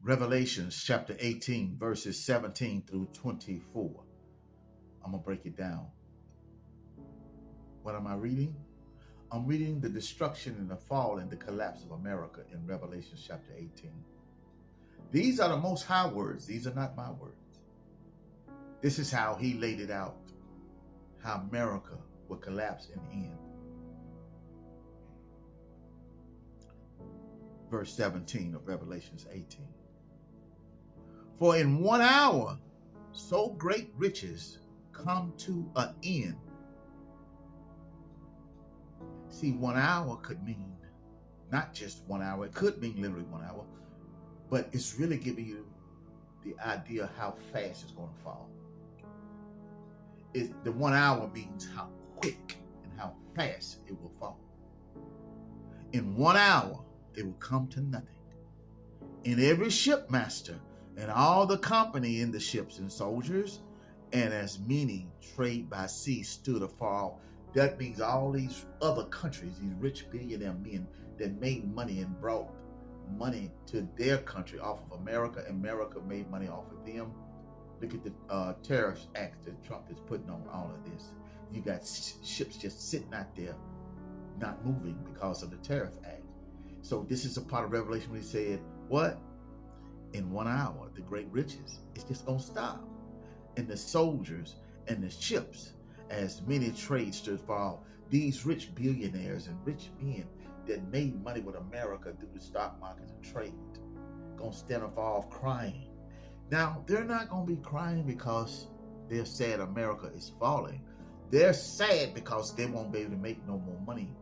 Revelations chapter 18, verses 17 through 24. I'm going to break it down. What am I reading? I'm reading the destruction and the fall and the collapse of America in Revelation chapter 18. These are the Most High words. These are not my words. This is how he laid it out, how America would collapse and end. Verse 17 of Revelations 18. For in 1 hour, so great riches come to an end. See, 1 hour could mean not just 1 hour. It could mean literally 1 hour, but it's really giving you the idea how fast it's going to fall. The 1 hour means how quick and how fast it will fall. In 1 hour, it will come to nothing. And every shipmaster and all the company in the ships and soldiers, and as many trade by sea stood afar off. That means all these other countries, these rich billionaire men that made money and brought money to their country off of America, and America made money off of them. Look at the tariffs act that Trump is putting on all of this. You got ships just sitting out there, not moving because of the tariff act. So this is a part of Revelation where he said, what? In 1 hour, the great riches, it's just going to stop. And the soldiers and the ships, as many trades stood far off. These rich billionaires and rich men that made money with America through the stock market and trade, going to stand afar off crying. Now, they're not going to be crying because they're sad America is falling. They're sad because they won't be able to make no more money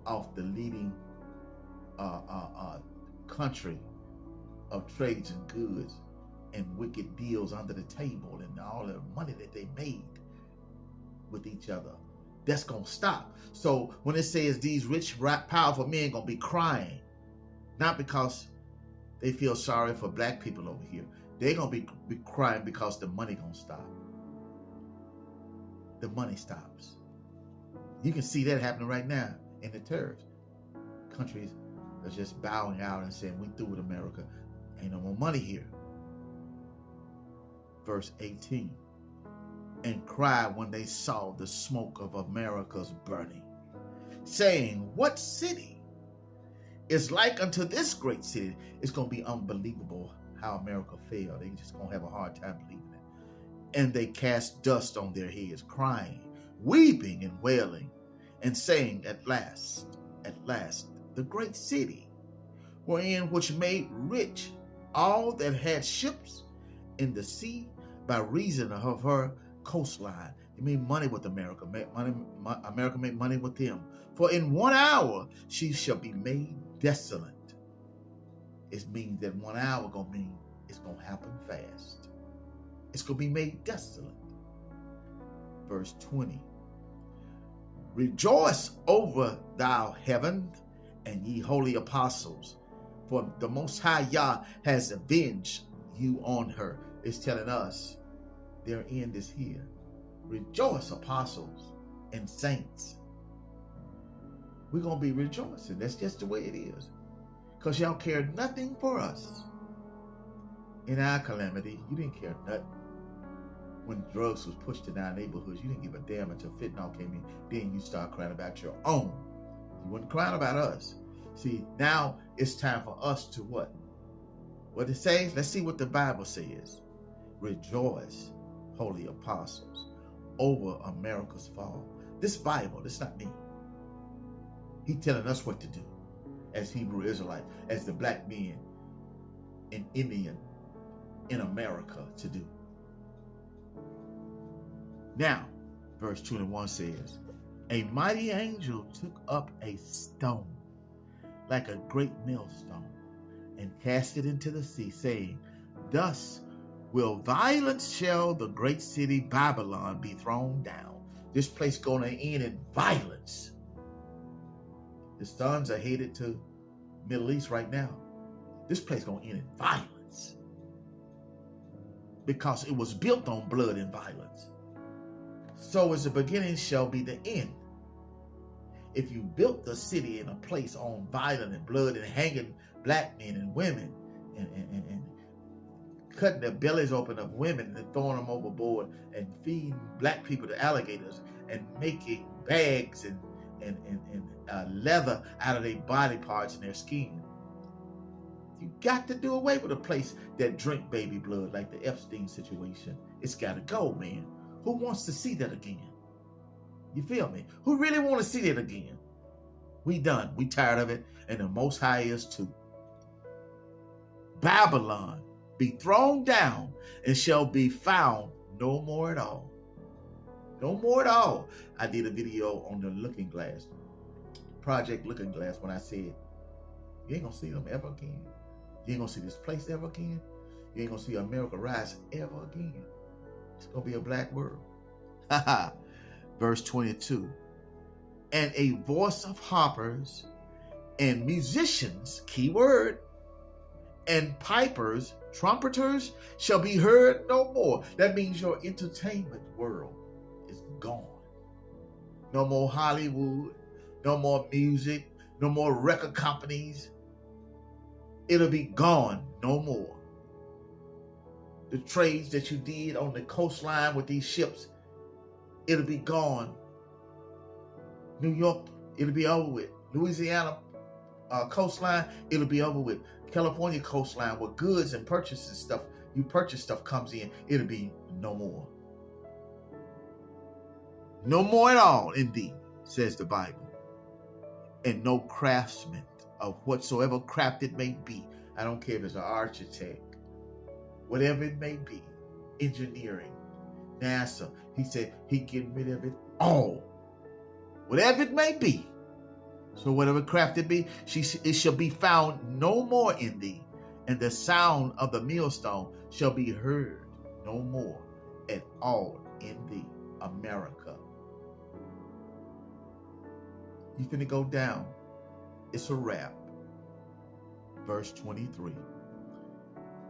off the leading country of trades and goods and wicked deals under the table and all the money that they made with each other. That's going to stop. So when it says these rich, powerful men going to be crying, not because they feel sorry for black people over here. They're going to be crying because the money going to stop. The money stops. You can see that happening right now in the tariffs. Countries are just bowing out and saying, we through with America. Ain't no more money here. Verse 18. And cried when they saw the smoke of America's burning, saying, what city is like unto this great city? It's going to be unbelievable how America failed. They just going to have a hard time believing it. And they cast dust on their heads, crying, weeping and wailing, and saying, at last, the great city, wherein which made rich all that had ships in the sea by reason of her coastline. They made money with America. America made money with them. For in 1 hour she shall be made desolate. It means that 1 hour gonna mean it's gonna happen fast. It's gonna be made desolate. Verse 20. Rejoice over thou heaven and ye holy apostles, for the Most High Yah has avenged you on her. It's telling us their end is here. Rejoice, apostles and saints. We're going to be rejoicing. That's just the way it is. Because y'all cared nothing for us. In our calamity, you didn't care nothing. When drugs was pushed in our neighborhoods, you didn't give a damn until fentanyl came in. Then you start crying about your own. You weren't crying about us. See, now it's time for us to what? What it says? Let's see what the Bible says. Rejoice, holy apostles, over America's fall. This Bible, this not me. He's telling us what to do as Hebrew Israelites, as the black men and Indian in America to do. Now, verse 21 says, a mighty angel took up a stone like a great millstone and cast it into the sea, saying, thus will violence shall the great city Babylon be thrown down. This place going to end in violence. The sons are headed to Middle East right now. This place going to end in violence because it was built on blood and violence. So as the beginning shall be the end. If you built the city in a place on violence and blood and hanging black men and women, and cutting the bellies open of women and throwing them overboard and feeding black people to alligators and making bags and leather out of their body parts and their skin. You got to do away with a place that drink baby blood like the Epstein situation. It's got to go, man. Who wants to see that again? You feel me? Who really want to see that again? We done. We tired of it, and the Most High is too. Babylon be thrown down and shall be found no more at all. No more at all. I did a video on the Looking Glass, Project Looking Glass, when I said, you ain't gonna see them ever again. You ain't gonna see this place ever again. You ain't gonna see America rise ever again. It's gonna be a black world. Verse 22. And a voice of harpers and musicians, key word, and pipers, trumpeters, shall be heard no more. That means your entertainment world is gone. No more Hollywood, no more music, no more record companies. It'll be gone no more. The trades that you did on the coastline with these ships, it'll be gone. New York, it'll be over with. Louisiana coastline, it'll be over with. California coastline, where goods and purchases stuff, you purchase stuff comes in, it'll be no more. No more at all, indeed, says the Bible. And no craftsman of whatsoever craft it may be. I don't care if it's an architect, whatever it may be, engineering, NASA. He said he getting rid of it all. Whatever it may be. So whatever craft it be, it shall be found no more in thee, and the sound of the millstone shall be heard no more at all in thee, America. You finna go down. It's a wrap. Verse 23.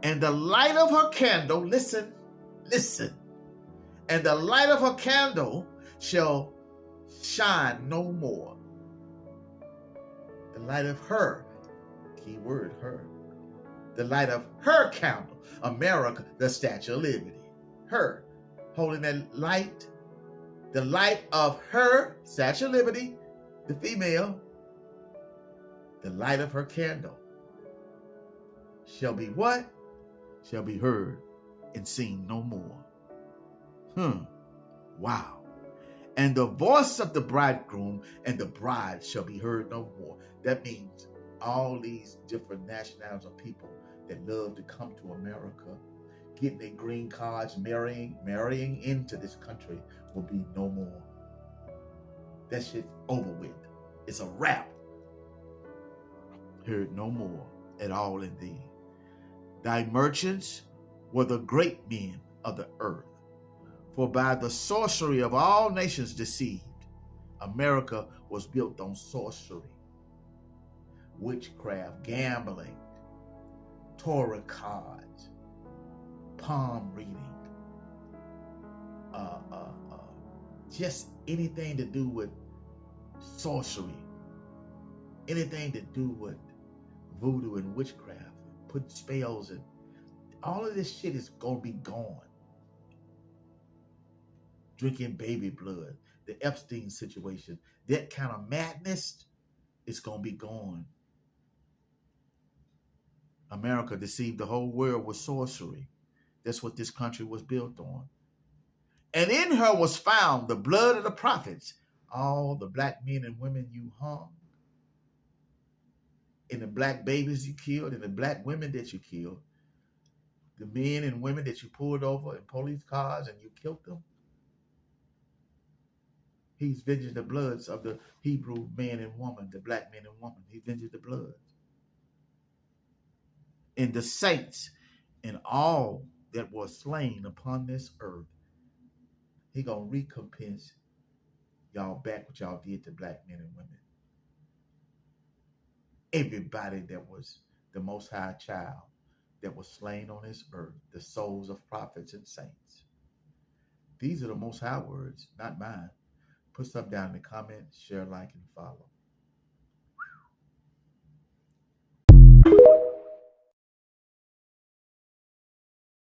And the light of her candle, listen, and the light of her candle shall shine no more. The light of her, key word, her. The light of her candle, America, the Statue of Liberty. Her, holding that light, the light of her, Statue of Liberty, the female, the light of her candle shall be what? Shall be heard and seen no more. Wow. And the voice of the bridegroom and the bride shall be heard no more. That means all these different nationalities of people that love to come to America, getting their green cards, marrying into this country will be no more. That shit's over with. It's a wrap. Heard no more at all in thee. Thy merchants were the great men of the earth. For by the sorcery of all nations deceived, America was built on sorcery, witchcraft, gambling, tarot cards, palm reading, just anything to do with sorcery, anything to do with voodoo and witchcraft, put spells and all of this shit is gonna be gone. Drinking baby blood, the Epstein situation, that kind of madness is gonna be gone. America deceived the whole world with sorcery. That's what this country was built on. And in her was found the blood of the prophets, all the black men and women you hung, and the black babies you killed, and the black women that you killed, the men and women that you pulled over in police cars and you killed them. He's venged the bloods of the Hebrew man and woman, the black man and woman. He venged the blood. And the saints and all that were slain upon this earth, he gonna recompense y'all back what y'all did to black men and women. Everybody that was the Most High child that was slain on this earth, the souls of prophets and saints. These are the Most High words, not mine. Put stuff down in the comments, share, like, and follow.